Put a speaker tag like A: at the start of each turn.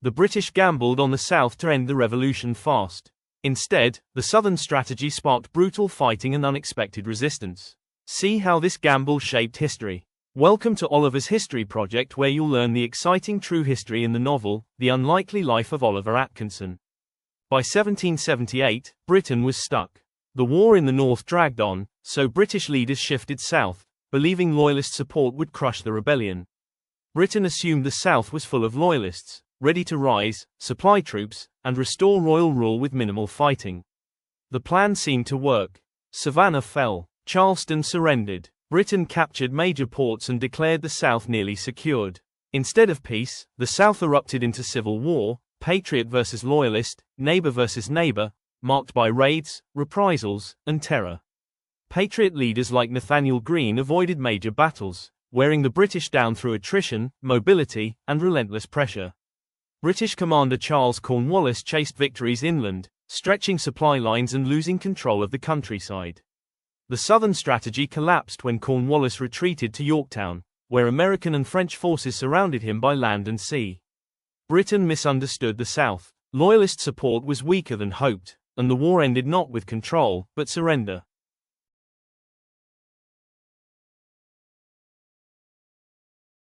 A: The British gambled on the South to end the revolution fast. Instead, the Southern strategy sparked brutal fighting and unexpected resistance. See how this gamble shaped history. Welcome to Oliver's History Project, where you'll learn the exciting true history in the novel, The Unlikely Life of Oliver Atkinson. By 1778, Britain was stuck. The war in the north dragged on, so British leaders shifted south, believing Loyalist support would crush the rebellion. Britain assumed the south was full of Loyalists, ready to rise, supply troops, and restore royal rule with minimal fighting. The plan seemed to work. Savannah fell. Charleston surrendered. Britain captured major ports and declared the South nearly secured. Instead of peace, the South erupted into civil war, patriot versus loyalist, neighbor versus neighbor, marked by raids, reprisals, and terror. Patriot leaders like Nathanael Greene avoided major battles, wearing the British down through attrition, mobility, and relentless pressure. British commander Charles Cornwallis chased victories inland, stretching supply lines and losing control of the countryside. The Southern strategy collapsed when Cornwallis retreated to Yorktown, where American and French forces surrounded him by land and sea. Britain misunderstood the South. Loyalist support was weaker than hoped, and the war ended not with control, but surrender.